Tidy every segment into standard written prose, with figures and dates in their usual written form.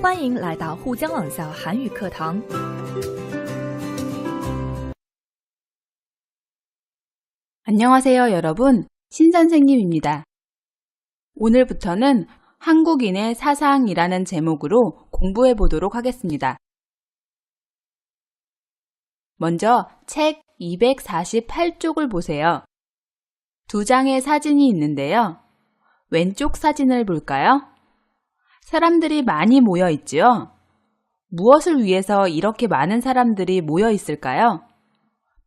欢迎来到沪江朗校韩语课堂。 안녕하세요, 여러분. 신선생님입니다. 오늘부터는 한국인의 사상이라는 제목으로 공부해 보도록 하겠습니다. 먼저 책 248쪽을 보세요. 두 장의 사진이 있는데요. 왼쪽 사진을 볼까요? 사람들이 많이 모여 있지요? 무엇을 위해서 이렇게 많은 사람들이 모여 있을까요?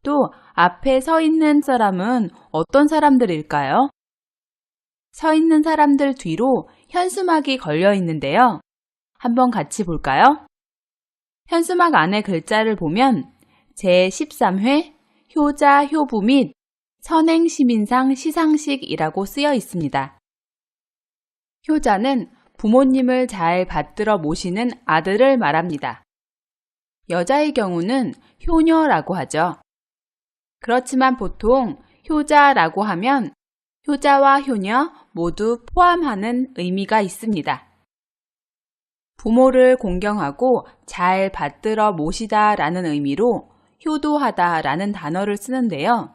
또 앞에 서 있는 사람은 어떤 사람들일까요? 서 있는 사람들 뒤로 현수막이 걸려 있는데요. 한번 같이 볼까요? 현수막 안에 글자를 보면 제13회 효자 효부 및 선행시민상 시상식이라고 쓰여 있습니다. 효자는 부모님을 잘 받들어 모시는 아들을 말합니다. 여자의 경우는 효녀라고 하죠. 그렇지만 보통 효자라고 하면 효자와 효녀 모두 포함하는 의미가 있습니다. 부모를 공경하고 잘 받들어 모시다 라는 의미로 효도하다 라는 단어를 쓰는데요.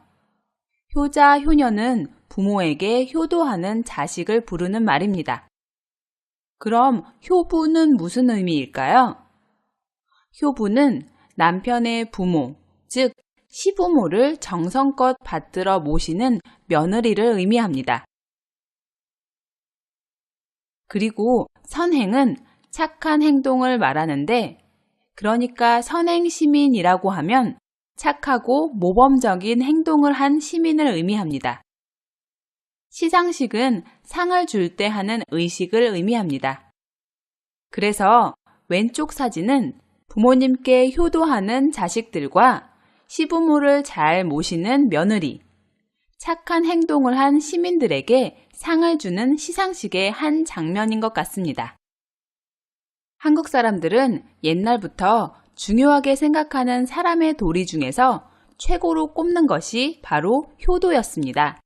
효자, 효녀는 부모에게 효도하는 자식을 부르는 말입니다. 그럼 효부는 무슨 의미일까요? 효부는 남편의 부모, 즉 시부모를 정성껏 받들어 모시는 며느리를 의미합니다. 그리고 선행은 착한 행동을 말하는데, 그러니까 선행시민이라고 하면 착하고 모범적인 행동을 한 시민을 의미합니다. 시상식은 상을 줄 때 하는 의식을 의미합니다. 그래서 왼쪽 사진은 부모님께 효도하는 자식들과 시부모를 잘 모시는 며느리, 착한 행동을 한 시민들에게 상을 주는 시상식의 한 장면인 것 같습니다. 한국 사람들은 옛날부터 중요하게 생각하는 사람의 도리 중에서 최고로 꼽는 것이 바로 효도였습니다.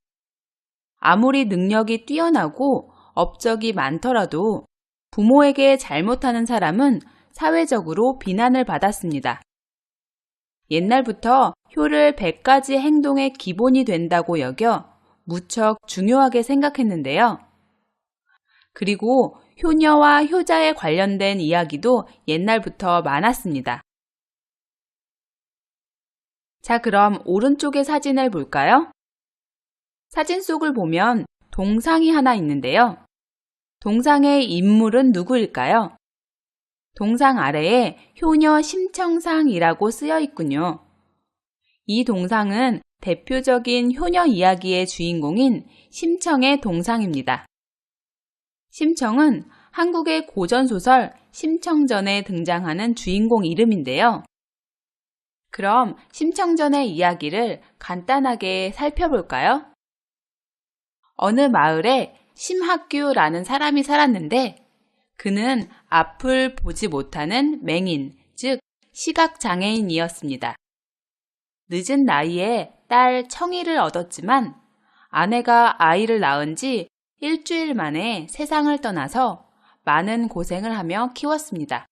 아무리 능력이 뛰어나고 업적이 많더라도 부모에게 잘못하는 사람은 사회적으로 비난을 받았습니다. 옛날부터 효를 100가지 행동의 기본이 된다고 여겨 무척 중요하게 생각했는데요. 그리고 효녀와 효자에 관련된 이야기도 옛날부터 많았습니다. 자, 그럼 오른쪽의 사진을 볼까요? 사진 속을 보면 동상이 하나 있는데요. 동상의 인물은 누구일까요? 동상 아래에 효녀 심청상이라고 쓰여 있군요. 이 동상은 대표적인 효녀 이야기의 주인공인 심청의 동상입니다. 심청은 한국의 고전소설 심청전에 등장하는 주인공 이름인데요. 그럼 심청전의 이야기를 간단하게 살펴볼까요? 어느 마을에 심학규라는 사람이 살았는데 그는 앞을 보지 못하는 맹인, 즉 시각장애인이었습니다. 늦은 나이에 딸 청이를 얻었지만 아내가 아이를 낳은 지 일주일 만에 세상을 떠나서 많은 고생을 하며 키웠습니다.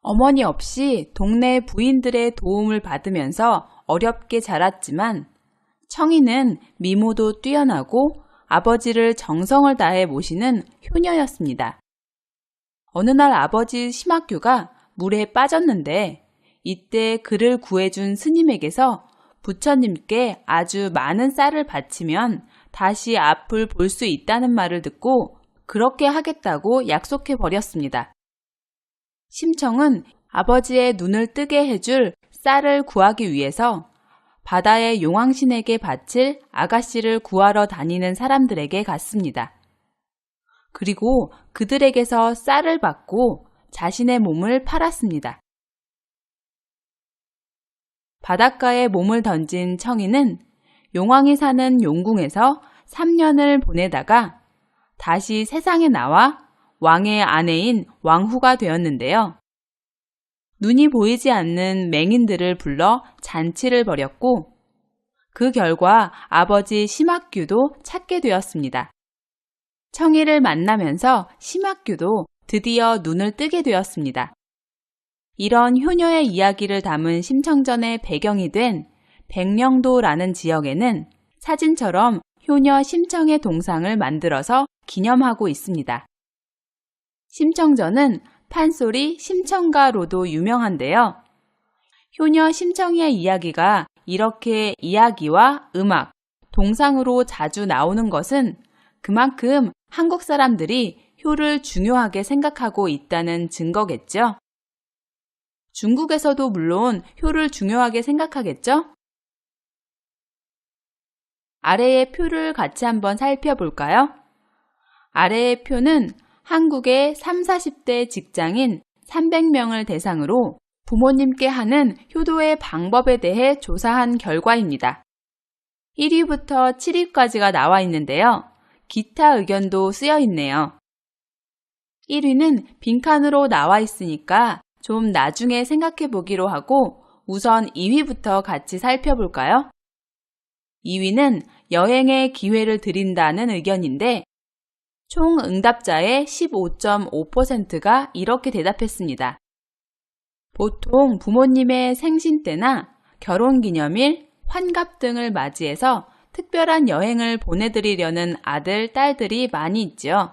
어머니 없이 동네 부인들의 도움을 받으면서 어렵게 자랐지만 청이는 미모도 뛰어나고 아버지를 정성을 다해 모시는 효녀였습니다. 어느 날 아버지 심학규가 물에 빠졌는데 이때 그를 구해준 스님에게서 부처님께 아주 많은 쌀을 바치면 다시 앞을 볼 수 있다는 말을 듣고 그렇게 하겠다고 약속해 버렸습니다. 심청은 아버지의 눈을 뜨게 해줄 쌀을 구하기 위해서 바다의 용왕신에게 바칠 아가씨를 구하러 다니는 사람들에게 갔습니다. 그리고 그들에게서 쌀을 받고 자신의 몸을 팔았습니다. 바닷가에 몸을 던진 청이는 용왕이 사는 용궁에서 3년을 보내다가 다시 세상에 나와 왕의 아내인 왕후가 되었는데요. 눈이 보이지 않는 맹인들을 불러 잔치를 벌였고 그 결과 아버지 심학규도 찾게 되었습니다. 청이를 만나면서 심학규도 드디어 눈을 뜨게 되었습니다. 이런 효녀의 이야기를 담은 심청전의 배경이 된 백령도라는 지역에는 사진처럼 효녀 심청의 동상을 만들어서 기념하고 있습니다. 심청전은 판소리 심청가로도 유명한데요. 효녀 심청이의 이야기가 이렇게 이야기와 음악, 동상으로 자주 나오는 것은 그만큼 한국 사람들이 효를 중요하게 생각하고 있다는 증거겠죠? 중국에서도 물론 효를 중요하게 생각하겠죠? 아래의 표를 같이 한번 살펴볼까요? 아래의 표는 한국의 30, 40대 직장인 300명을 대상으로 부모님께 하는 효도의 방법에 대해 조사한 결과입니다. 1위부터 7위까지가 나와 있는데요. 기타 의견도 쓰여 있네요. 1위는 빈칸으로 나와 있으니까 좀 나중에 생각해 보기로 하고 우선 2위부터 같이 살펴볼까요? 2위는 여행의 기회를 드린다는 의견인데 총 응답자의 15.5%가 이렇게 대답했습니다. 보통 부모님의 생신 때나 결혼기념일, 환갑 등을 맞이해서 특별한 여행을 보내드리려는 아들, 딸들이 많이 있죠.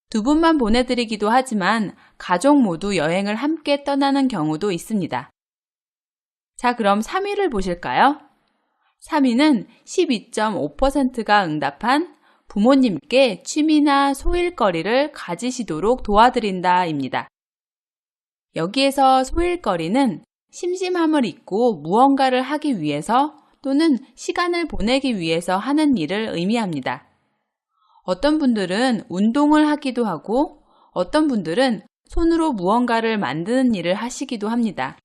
두 분만 보내드리기도 하지만 가족 모두 여행을 함께 떠나는 경우도 있습니다. 자, 그럼 3위를 보실까요? 3위는 12.5%가 응답한 부모님께 취미나 소일거리를 가지시도록 도와드린다입니다. 여기에서 소일거리는 심심함을 잊고 무언가를 하기 위해서 또는 시간을 보내기 위해서 하는 일을 의미합니다. 어떤 분들은 운동을 하기도 하고 어떤 분들은 손으로 무언가를 만드는 일을 하시기도 합니다.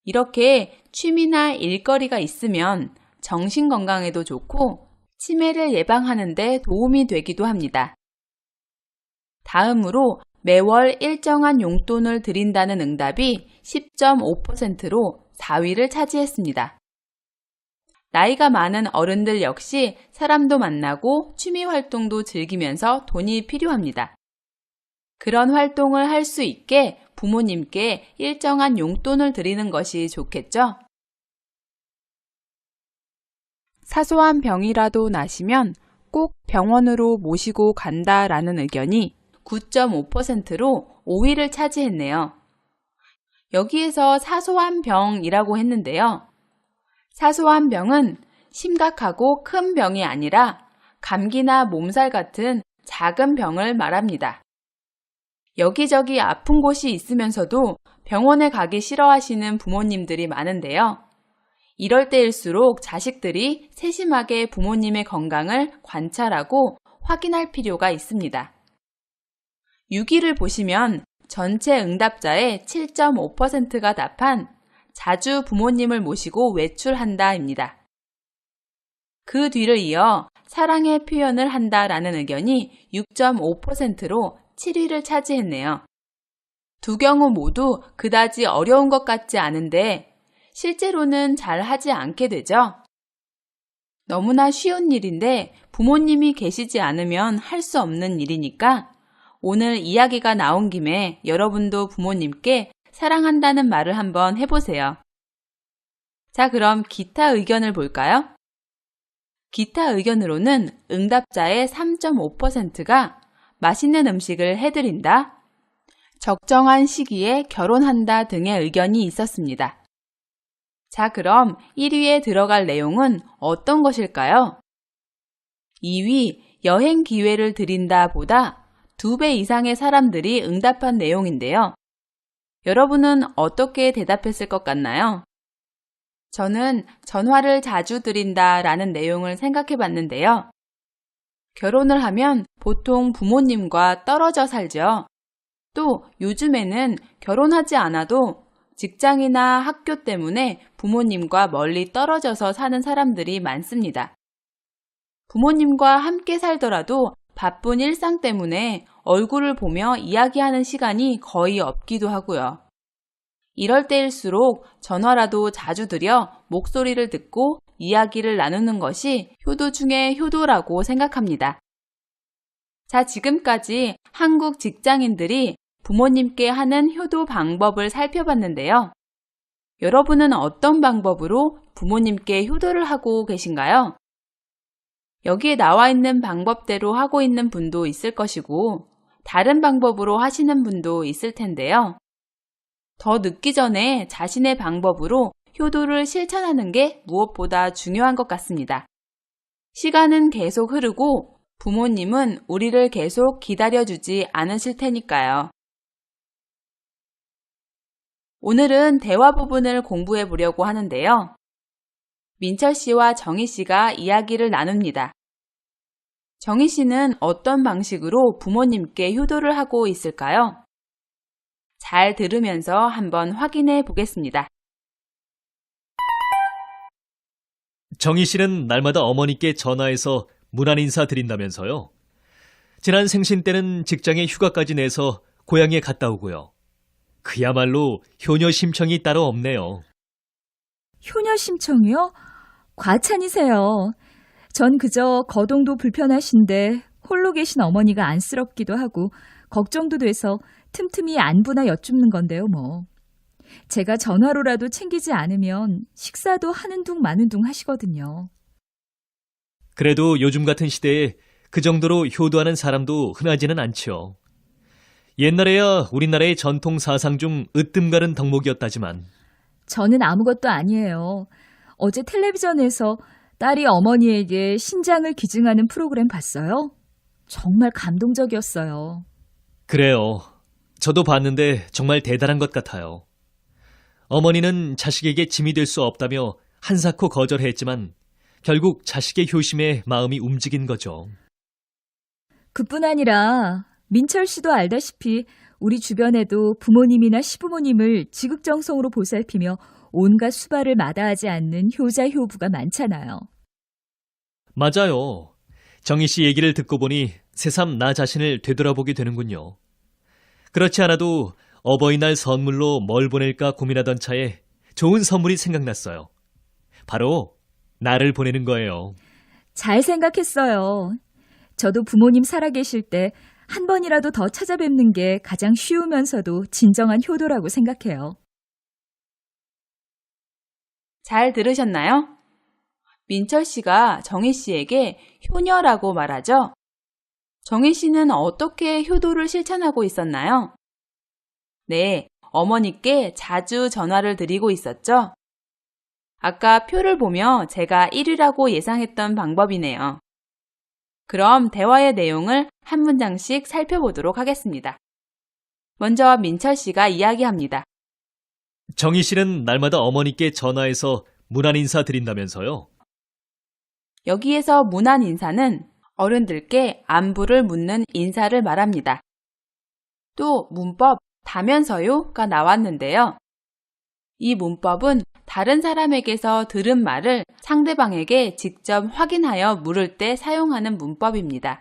이렇게 취미나 일거리가 있으면 정신 건강에도 좋고 치매를 예방하는 데 도움이 되기도 합니다. 다음으로 매월 일정한 용돈을 드린다는 응답이 10.5%로 4위를 차지했습니다. 나이가 많은 어른들 역시 사람도 만나고 취미 활동도 즐기면서 돈이 필요합니다. 그런 활동을 할 수 있게 부모님께 일정한 용돈을 드리는 것이 좋겠죠? 사소한 병이라도 나시면 꼭 병원으로 모시고 간다라는 의견이 9.5%로 5위를 차지했네요. 여기에서 사소한 병이라고 했는데요. 사소한 병은 심각하고 큰 병이 아니라 감기나 몸살 같은 작은 병을 말합니다. 여기저기 아픈 곳이 있으면서도 병원에 가기 싫어하시는 부모님들이 많은데요. 이럴 때일수록 자식들이 세심하게 부모님의 건강을 관찰하고 확인할 필요가 있습니다. 6위를 보시면 전체 응답자의 7.5%가 답한 자주 부모님을 모시고 외출한다입니다. 그 뒤를 이어 사랑의 표현을 한다라는 의견이 6.5%로 7위를 차지했네요. 두 경우 모두 그다지 어려운 것 같지 않은데 실제로는 잘 하지 않게 되죠. 너무나 쉬운 일인데 부모님이 계시지 않으면 할 수 없는 일이니까 오늘 이야기가 나온 김에 여러분도 부모님께 사랑한다는 말을 한번 해보세요. 자, 그럼 기타 의견을 볼까요? 기타 의견으로는 응답자의 3.5%가 맛있는 음식을 해드린다, 적정한 시기에 결혼한다 등의 의견이 있었습니다. 자, 그럼 1위에 들어갈 내용은 어떤 것일까요? 2위, 여행 기회를 드린다 보다 2배 이상의 사람들이 응답한 내용인데요. 여러분은 어떻게 대답했을 것 같나요? 저는 전화를 자주 드린다 라는 내용을 생각해 봤는데요. 결혼을 하면 보통 부모님과 떨어져 살죠. 또 요즘에는 결혼하지 않아도 직장이나 학교 때문에 부모님과 멀리 떨어져서 사는 사람들이 많습니다. 부모님과 함께 살더라도 바쁜 일상 때문에 얼굴을 보며 이야기하는 시간이 거의 없기도 하고요. 이럴 때일수록 전화라도 자주 드려 목소리를 듣고 이야기를 나누는 것이 효도 중의 효도라고 생각합니다. 자, 지금까지 한국 직장인들이 부모님께 하는 효도 방법을 살펴봤는데요. 여러분은 어떤 방법으로 부모님께 효도를 하고 계신가요? 여기에 나와 있는 방법대로 하고 있는 분도 있을 것이고, 다른 방법으로 하시는 분도 있을 텐데요. 더 늦기 전에 자신의 방법으로 효도를 실천하는 게 무엇보다 중요한 것 같습니다. 시간은 계속 흐르고 부모님은 우리를 계속 기다려주지 않으실 테니까요. 오늘은 대화 부분을 공부해 보려고 하는데요. 민철 씨와 정희 씨가 이야기를 나눕니다. 정희 씨는 어떤 방식으로 부모님께 효도를 하고 있을까요? 잘 들으면서 한번 확인해 보겠습니다. 정희 씨는 날마다 어머니께 전화해서 문안 인사 드린다면서요. 지난 생신 때는 직장에 휴가까지 내서 고향에 갔다 오고요. 그야말로 효녀 심청이 따로 없네요. 효녀 심청이요? 과찬이세요. 전 그저 거동도 불편하신데 홀로 계신 어머니가 안쓰럽기도 하고 걱정도 돼서 틈틈이 안부나 여쭙는 건데요, 뭐. 제가 전화로라도 챙기지 않으면 식사도 하는 둥 마는 둥 하시거든요. 그래도 요즘 같은 시대에 그 정도로 효도하는 사람도 흔하지는 않죠. 옛날에야 우리나라의 전통 사상 중 으뜸가는 덕목이었다지만 저는 아무것도 아니에요. 어제 텔레비전에서 딸이 어머니에게 신장을 기증하는 프로그램 봤어요? 정말 감동적이었어요. 그래요. 저도 봤는데 정말 대단한 것 같아요. 어머니는 자식에게 짐이 될 수 없다며 한사코 거절했지만 결국 자식의 효심에 마음이 움직인 거죠. 그뿐 아니라 민철 씨도 알다시피 우리 주변에도 부모님이나 시부모님을 지극정성으로 보살피며 온갖 수발을 마다하지 않는 효자 효부가 많잖아요. 맞아요. 정희 씨 얘기를 듣고 보니 새삼 나 자신을 되돌아보게 되는군요. 그렇지 않아도 어버이날 선물로 뭘 보낼까 고민하던 차에 좋은 선물이 생각났어요. 바로 나를 보내는 거예요. 잘 생각했어요. 저도 부모님 살아계실 때 한 번이라도 더 찾아뵙는 게 가장 쉬우면서도 진정한 효도라고 생각해요. 잘 들으셨나요? 민철 씨가 정희 씨에게 효녀라고 말하죠? 정희 씨는 어떻게 효도를 실천하고 있었나요? 네, 어머니께 자주 전화를 드리고 있었죠? 아까 표를 보며 제가 1위라고 예상했던 방법이네요. 그럼 대화의 내용을 한 문장씩 살펴보도록 하겠습니다. 먼저 민철 씨가 이야기합니다. 정희 씨는 날마다 어머니께 전화해서 문안 인사 드린다면서요. 여기에서 문안 인사는 어른들께 안부를 묻는 인사를 말합니다. 또 문법 다면서요가 나왔는데요. 이 문법은 다른 사람에게서 들은 말을 상대방에게 직접 확인하여 물을 때 사용하는 문법입니다.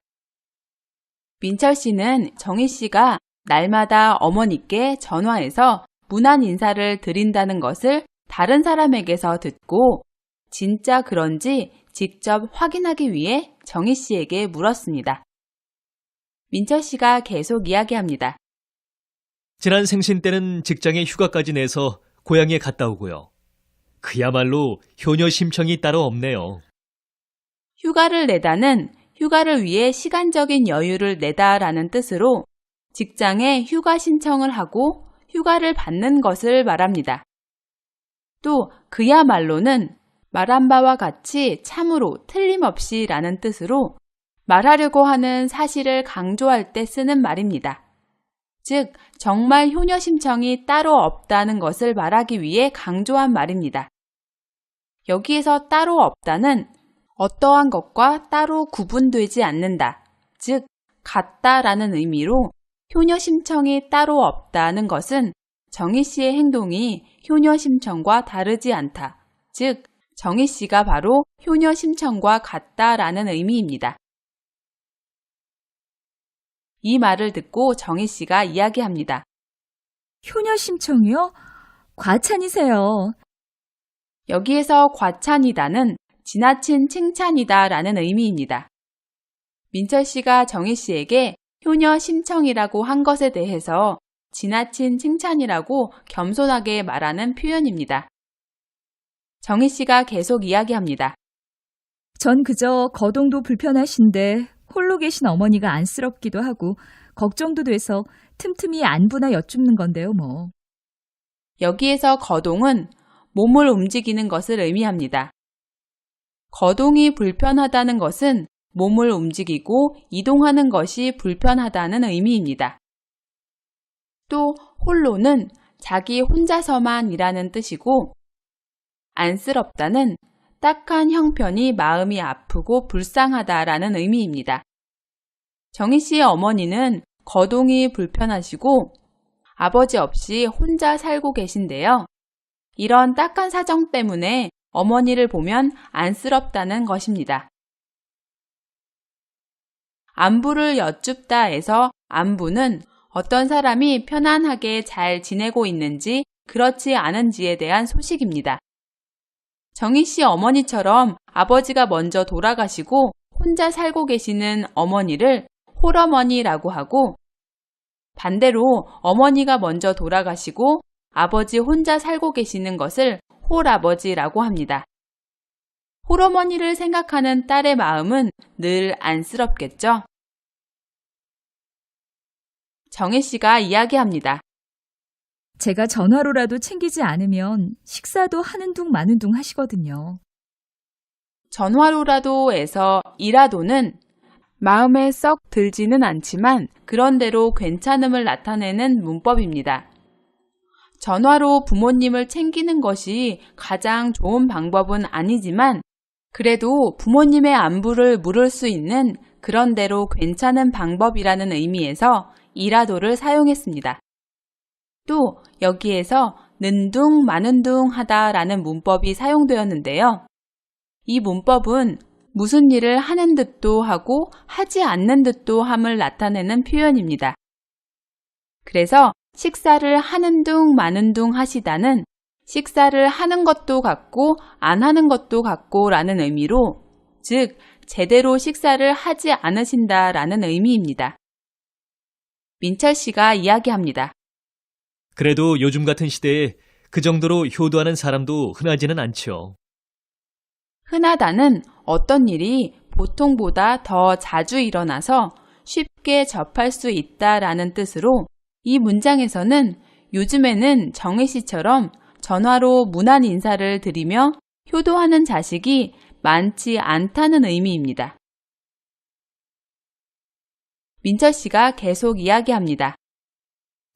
민철 씨는 정희 씨가 날마다 어머니께 전화해서 문안 인사를 드린다는 것을 다른 사람에게서 듣고 진짜 그런지 직접 확인하기 위해 정희 씨에게 물었습니다. 민철 씨가 계속 이야기합니다. 지난 생신 때는 직장에 휴가까지 내서 고향에 갔다 오고요. 그야말로 효녀 심청이 따로 없네요. 휴가를 내다는 휴가를 위해 시간적인 여유를 내다라는 뜻으로 직장에 휴가 신청을 하고 휴가를 받는 것을 말합니다. 또 그야말로는 말한 바와 같이 참으로 틀림없이 라는 뜻으로 말하려고 하는 사실을 강조할 때 쓰는 말입니다. 즉, 정말 효녀 심청이 따로 없다는 것을 말하기 위해 강조한 말입니다. 여기에서 따로 없다는 어떠한 것과 따로 구분되지 않는다, 즉, 같다라는 의미로 효녀 심청이 따로 없다는 것은 정희 씨의 행동이 효녀 심청과 다르지 않다, 즉, 정희 씨가 바로 효녀 심청과 같다라는 의미입니다. 이 말을 듣고 정희 씨가 이야기합니다. 효녀 심청이요? 과찬이세요. 여기에서 과찬이다는 지나친 칭찬이다 라는 의미입니다. 민철 씨가 정희 씨에게 효녀 심청이라고 한 것에 대해서 지나친 칭찬이라고 겸손하게 말하는 표현입니다. 정희 씨가 계속 이야기합니다. 전 그저 거동도 불편하신데 홀로 계신 어머니가 안쓰럽기도 하고 걱정도 돼서 틈틈이 안부나 여쭙는 건데요, 뭐. 여기에서 거동은 몸을 움직이는 것을 의미합니다. 거동이 불편하다는 것은 몸을 움직이고 이동하는 것이 불편하다는 의미입니다. 또 홀로는 자기 혼자서만이라는 뜻이고 안쓰럽다는 딱한 형편이 마음이 아프고 불쌍하다라는 의미입니다. 정희 씨의 어머니는 거동이 불편하시고 아버지 없이 혼자 살고 계신데요. 이런 딱한 사정 때문에 어머니를 보면 안쓰럽다는 것입니다. 안부를 여쭙다에서 안부는 어떤 사람이 편안하게 잘 지내고 있는지 그렇지 않은지에 대한 소식입니다. 정희 씨 어머니처럼 아버지가 먼저 돌아가시고 혼자 살고 계시는 어머니를 홀어머니라고 하고 반대로 어머니가 먼저 돌아가시고 아버지 혼자 살고 계시는 것을 홀아버지라고 합니다. 홀어머니를 생각하는 딸의 마음은 늘 안쓰럽겠죠? 정혜 씨가 이야기합니다. 제가 전화로라도 챙기지 않으면 식사도 하는 둥 마는 둥 하시거든요. 전화로라도에서 이라도는 마음에 썩 들지는 않지만 그런대로 괜찮음을 나타내는 문법입니다. 전화로 부모님을 챙기는 것이 가장 좋은 방법은 아니지만 그래도 부모님의 안부를 물을 수 있는 그런대로 괜찮은 방법이라는 의미에서 이라도를 사용했습니다. 또 여기에서 는둥 마는둥 하다라는 문법이 사용되었는데요. 이 문법은 무슨 일을 하는 듯도 하고 하지 않는 듯도 함을 나타내는 표현입니다. 그래서 식사를 하는 둥 마는 둥 하시다는 식사를 하는 것도 같고 안 하는 것도 같고 라는 의미로 즉 제대로 식사를 하지 않으신다라는 의미입니다. 민철 씨가 이야기합니다. 그래도 요즘 같은 시대에 그 정도로 효도하는 사람도 흔하지는 않죠. 흔하다는 어떤 일이 보통보다 더 자주 일어나서 쉽게 접할 수 있다라는 뜻으로 이 문장에서는 요즘에는 정혜 씨처럼 전화로 문안 인사를 드리며 효도하는 자식이 많지 않다는 의미입니다. 민철 씨가 계속 이야기합니다.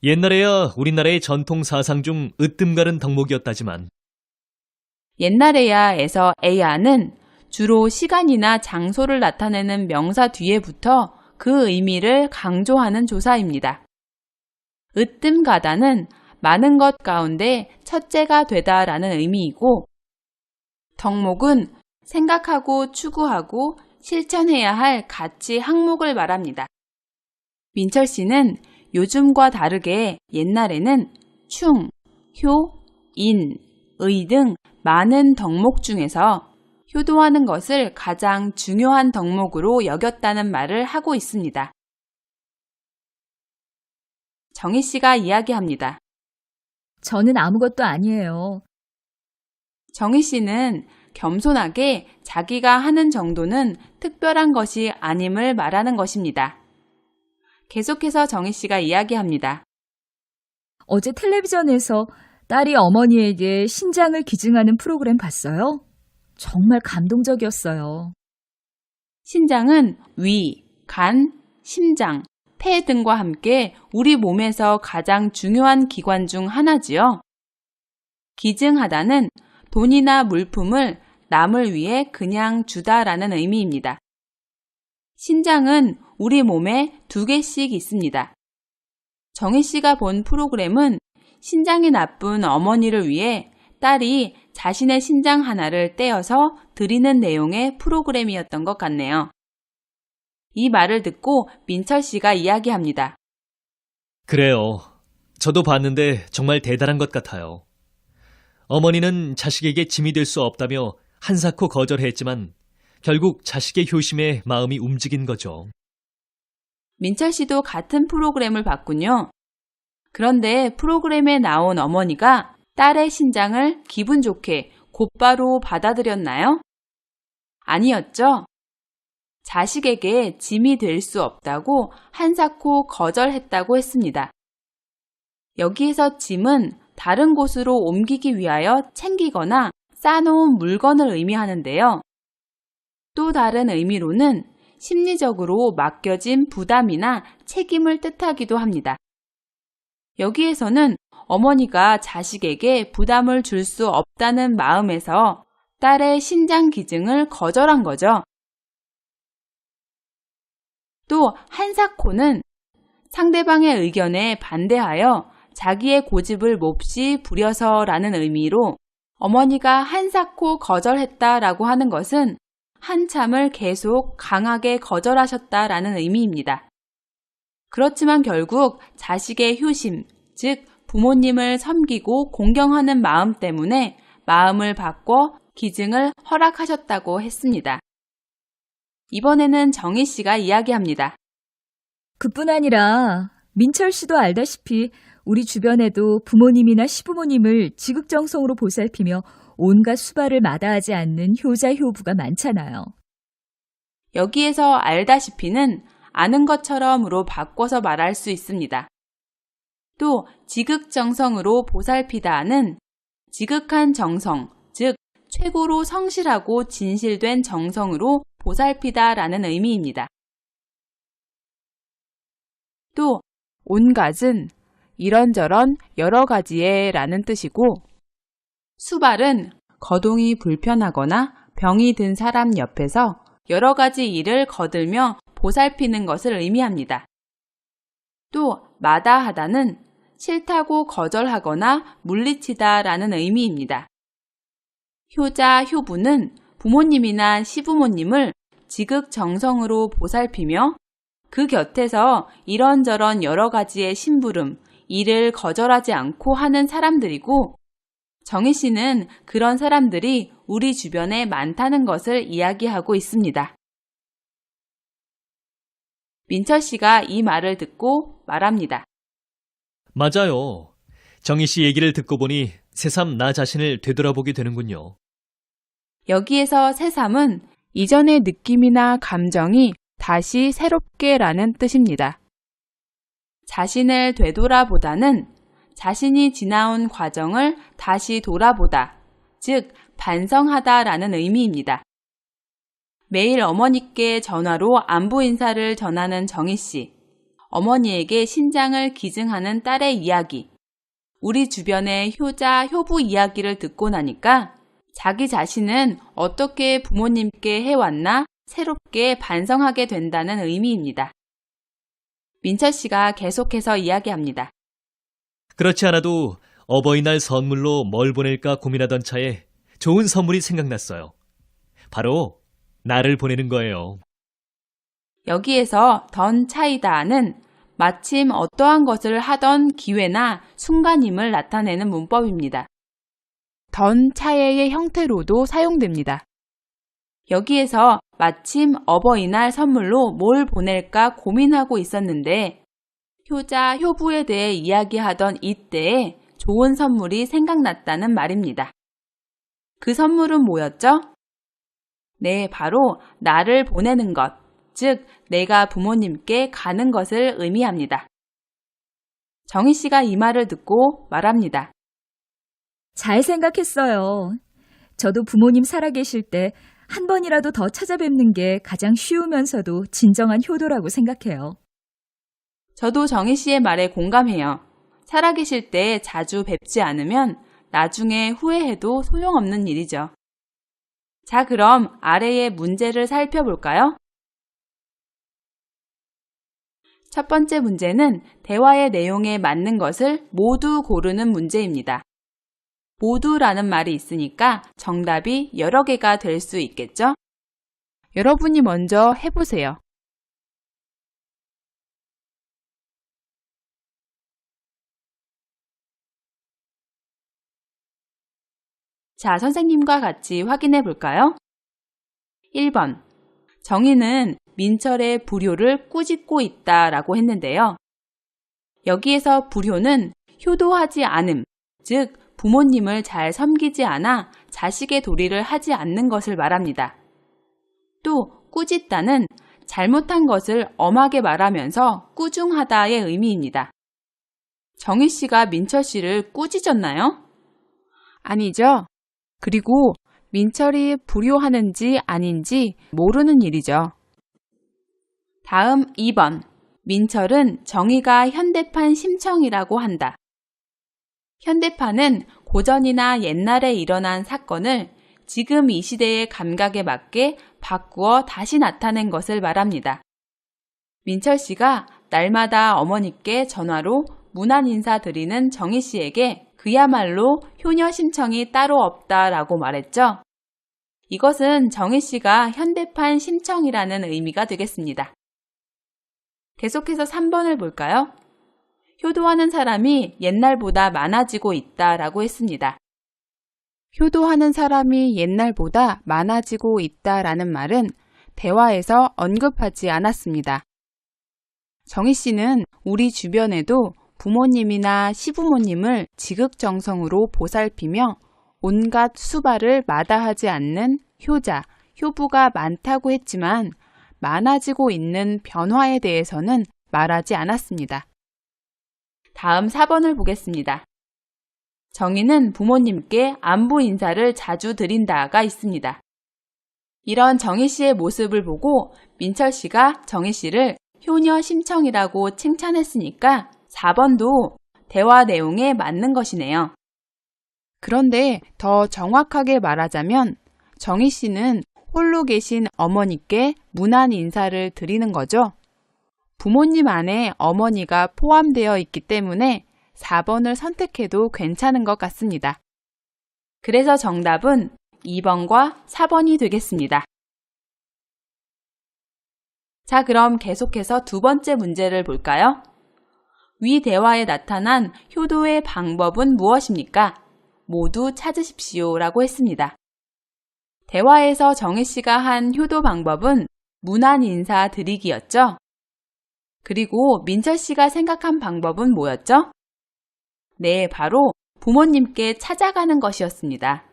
옛날에야 우리나라의 전통 사상 중 으뜸가는 덕목이었다지만 옛날에야에서 에야는 주로 시간이나 장소를 나타내는 명사 뒤에 붙어 그 의미를 강조하는 조사입니다. 으뜸가다는 많은 것 가운데 첫째가 되다라는 의미이고 덕목은 생각하고 추구하고 실천해야 할 가치 항목을 말합니다. 민철 씨는 요즘과 다르게 옛날에는 충, 효, 인, 의 등 많은 덕목 중에서 효도하는 것을 가장 중요한 덕목으로 여겼다는 말을 하고 있습니다. 정희 씨가 이야기합니다. 저는 아무것도 아니에요. 정희 씨는 겸손하게 자기가 하는 정도는 특별한 것이 아님을 말하는 것입니다. 계속해서 정희 씨가 이야기합니다. 어제 텔레비전에서 딸이 어머니에게 신장을 기증하는 프로그램 봤어요? 정말 감동적이었어요. 신장은 위, 간, 심장, 폐 등과 함께 우리 몸에서 가장 중요한 기관 중 하나지요. 기증하다는 돈이나 물품을 남을 위해 그냥 주다라는 의미입니다. 신장은 우리 몸에 2개씩 있습니다. 정희 씨가 본 프로그램은 신장이 나쁜 어머니를 위해 딸이 자신의 신장 하나를 떼어서 드리는 내용의 프로그램이었던 것 같네요. 이 말을 듣고 민철 씨가 이야기합니다. 그래요. 저도 봤는데 정말 대단한 것 같아요. 어머니는 자식에게 짐이 될 수 없다며 한사코 거절했지만 결국 자식의 효심에 마음이 움직인 거죠. 민철 씨도 같은 프로그램을 봤군요. 그런데 프로그램에 나온 어머니가 딸의 신장을 기분 좋게 곧바로 받아들였나요? 아니었죠. 자식에게 짐이 될 수 없다고 한사코 거절했다고 했습니다. 여기에서 짐은 다른 곳으로 옮기기 위하여 챙기거나 싸놓은 물건을 의미하는데요. 또 다른 의미로는 심리적으로 맡겨진 부담이나 책임을 뜻하기도 합니다. 여기에서는 어머니가 자식에게 부담을 줄 수 없다는 마음에서 딸의 신장 기증을 거절한 거죠. 또 한사코는 상대방의 의견에 반대하여 자기의 고집을 몹시 부려서라는 의미로 어머니가 한사코 거절했다라고 하는 것은 한참을 계속 강하게 거절하셨다라는 의미입니다. 그렇지만 결국 자식의 효심, 즉 부모님을 섬기고 공경하는 마음 때문에 마음을 바꿔 기증을 허락하셨다고 했습니다. 이번에는 정희 씨가 이야기합니다. 그뿐 아니라 민철 씨도 알다시피 우리 주변에도 부모님이나 시부모님을 지극정성으로 보살피며 온갖 수발을 마다하지 않는 효자 효부가 많잖아요. 여기에서 알다시피는 아는 것처럼으로 바꿔서 말할 수 있습니다. 또 지극정성으로 보살피다는 지극한 정성, 즉 최고로 성실하고 진실된 정성으로 보살피다라는 의미입니다. 또 온갖은 이런저런 여러 가지의 라는 뜻이고 수발은 거동이 불편하거나 병이 든 사람 옆에서 여러 가지 일을 거들며 보살피는 것을 의미합니다. 또 마다하다는 싫다고 거절하거나 물리치다라는 의미입니다. 효자, 효부는 부모님이나 시부모님을 지극정성으로 보살피며 그 곁에서 이런저런 여러 가지의 심부름, 일을 거절하지 않고 하는 사람들이고 정희 씨는 그런 사람들이 우리 주변에 많다는 것을 이야기하고 있습니다. 민철 씨가 이 말을 듣고 말합니다. 맞아요. 정희 씨 얘기를 듣고 보니 새삼 나 자신을 되돌아보게 되는군요. 여기에서 새삼은 이전의 느낌이나 감정이 다시 새롭게 라는 뜻입니다. 자신을 되돌아보다는 자신이 지나온 과정을 다시 돌아보다, 즉 반성하다라는 의미입니다. 매일 어머니께 전화로 안부 인사를 전하는 정희 씨, 어머니에게 신장을 기증하는 딸의 이야기, 우리 주변의 효자, 효부 이야기를 듣고 나니까 자기 자신은 어떻게 부모님께 해왔나 새롭게 반성하게 된다는 의미입니다. 민철 씨가 계속해서 이야기합니다. 그렇지 않아도 어버이날 선물로 뭘 보낼까 고민하던 차에 좋은 선물이 생각났어요. 바로 나를 보내는 거예요. 여기에서 던 차이다는 마침 어떠한 것을 하던 기회나 순간임을 나타내는 문법입니다. 던 차예의 형태로도 사용됩니다. 여기에서 마침 어버이날 선물로 뭘 보낼까 고민하고 있었는데 효자, 효부에 대해 이야기하던 이때에 좋은 선물이 생각났다는 말입니다. 그 선물은 뭐였죠? 네, 바로 나를 보내는 것, 즉 내가 부모님께 가는 것을 의미합니다. 정희 씨가 이 말을 듣고 말합니다. 잘 생각했어요. 저도 부모님 살아계실 때 한 번이라도 더 찾아뵙는 게 가장 쉬우면서도 진정한 효도라고 생각해요. 저도 정희 씨의 말에 공감해요. 살아계실 때 자주 뵙지 않으면 나중에 후회해도 소용없는 일이죠. 자, 그럼 아래의 문제를 살펴볼까요? 첫 번째 문제는 대화의 내용에 맞는 것을 모두 고르는 문제입니다. 모두라는 말이 있으니까 정답이 여러 개가 될 수 있겠죠? 여러분이 먼저 해보세요. 자, 선생님과 같이 확인해 볼까요? 1번. 정희는 민철의 불효를 꾸짖고 있다라고 했는데요. 여기에서 불효는 효도하지 않음, 즉 부모님을 잘 섬기지 않아 자식의 도리를 하지 않는 것을 말합니다. 또 꾸짖다는 잘못한 것을 엄하게 말하면서 꾸중하다의 의미입니다. 정희 씨가 민철 씨를 꾸짖었나요? 아니죠. 그리고 민철이 불효하는지 아닌지 모르는 일이죠. 다음 2번. 민철은 정희가 현대판 심청이라고 한다. 현대판은 고전이나 옛날에 일어난 사건을 지금 이 시대의 감각에 맞게 바꾸어 다시 나타낸 것을 말합니다. 민철 씨가 날마다 어머니께 전화로 문안 인사드리는 정희 씨에게 그야말로 효녀 심청이 따로 없다라고 말했죠. 이것은 정희 씨가 현대판 심청이라는 의미가 되겠습니다. 계속해서 3번을 볼까요? 효도하는 사람이 옛날보다 많아지고 있다라고 했습니다. 효도하는 사람이 옛날보다 많아지고 있다라는 말은 대화에서 언급하지 않았습니다. 정희 씨는 우리 주변에도 부모님이나 시부모님을 지극정성으로 보살피며 온갖 수발을 마다하지 않는 효자, 효부가 많다고 했지만 많아지고 있는 변화에 대해서는 말하지 않았습니다. 다음 4번을 보겠습니다. 정희는 부모님께 안부 인사를 자주 드린다가 있습니다. 이런 정희 씨의 모습을 보고 민철 씨가 정희 씨를 효녀 심청이라고 칭찬했으니까 4번도 대화 내용에 맞는 것이네요. 그런데 더 정확하게 말하자면 정희 씨는 홀로 계신 어머니께 문안 인사를 드리는 거죠. 부모님 안에 어머니가 포함되어 있기 때문에 4번을 선택해도 괜찮은 것 같습니다. 그래서 정답은 2번과 4번이 되겠습니다. 자, 그럼 계속해서 두 번째 문제를 볼까요? 위 대화에 나타난 효도의 방법은 무엇입니까? 모두 찾으십시오 라고 했습니다. 대화에서 정희 씨가 한 효도 방법은 문안 인사 드리기였죠. 그리고 민철 씨가 생각한 방법은 뭐였죠? 네, 바로 부모님께 찾아가는 것이었습니다.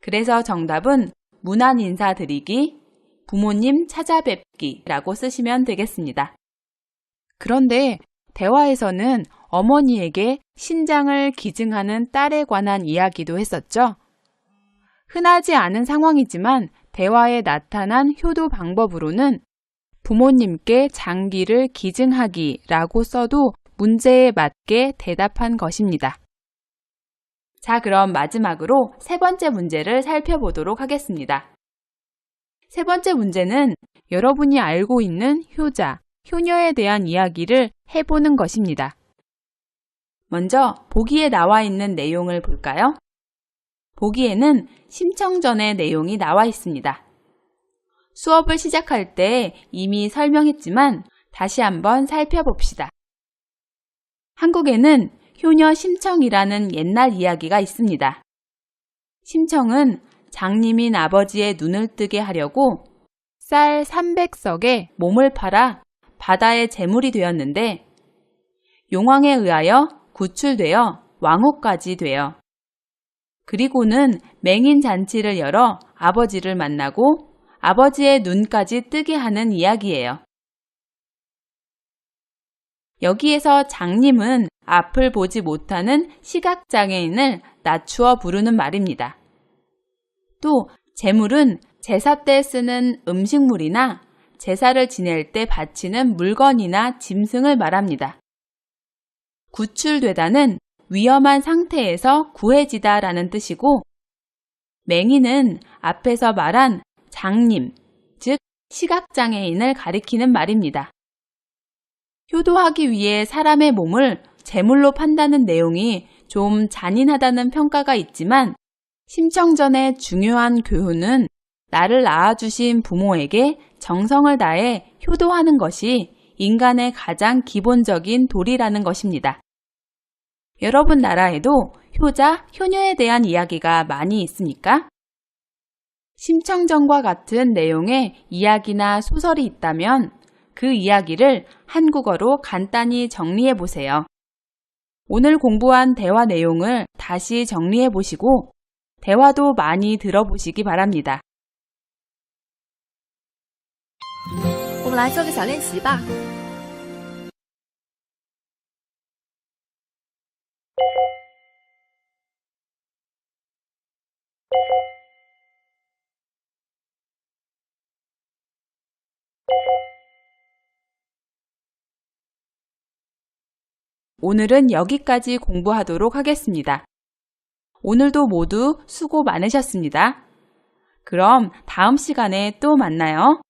그래서 정답은 문안 인사 드리기, 부모님 찾아뵙기라고 쓰시면 되겠습니다. 그런데 대화에서는 어머니에게 신장을 기증하는 딸에 관한 이야기도 했었죠. 흔하지 않은 상황이지만 대화에 나타난 효도 방법으로는 부모님께 장기를 기증하기라고 써도 문제에 맞게 대답한 것입니다. 자, 그럼 마지막으로 세 번째 문제를 살펴보도록 하겠습니다. 세 번째 문제는 여러분이 알고 있는 효자, 효녀에 대한 이야기를 해보는 것입니다. 먼저 보기에 나와 있는 내용을 볼까요? 보기에는 심청전의 내용이 나와 있습니다. 수업을 시작할 때 이미 설명했지만 다시 한번 살펴봅시다. 한국에는 효녀 심청이라는 옛날 이야기가 있습니다. 심청은 장님인 아버지의 눈을 뜨게 하려고 쌀 300석에 몸을 팔아 바다의 제물이 되었는데 용왕에 의하여 구출되어 왕후까지 되어 그리고는 맹인 잔치를 열어 아버지를 만나고 아버지의 눈까지 뜨게 하는 이야기예요. 여기에서 장님은 앞을 보지 못하는 시각장애인을 낮추어 부르는 말입니다. 또 제물은 제사 때 쓰는 음식물이나 제사를 지낼 때 바치는 물건이나 짐승을 말합니다. 구출되다는 위험한 상태에서 구해지다라는 뜻이고 맹인은 앞에서 말한 장님, 즉 시각장애인을 가리키는 말입니다. 효도하기 위해 사람의 몸을 제물로 판다는 내용이 좀 잔인하다는 평가가 있지만 심청전의 중요한 교훈은 나를 낳아주신 부모에게 정성을 다해 효도하는 것이 인간의 가장 기본적인 도리라는 것입니다. 여러분 나라에도 효자, 효녀에 대한 이야기가 많이 있습니까? 심청전과 같은 내용의 이야기나 소설이 있다면 그 이야기를 한국어로 간단히 정리해 보세요. 오늘 공부한 대화 내용을 다시 정리해 보시고 대화도 많이 들어보시기 바랍니다. 我们来做个小练习吧。 오늘은 여기까지 공부하도록 하겠습니다. 오늘도 모두 수고 많으셨습니다. 그럼 다음 시간에 또 만나요.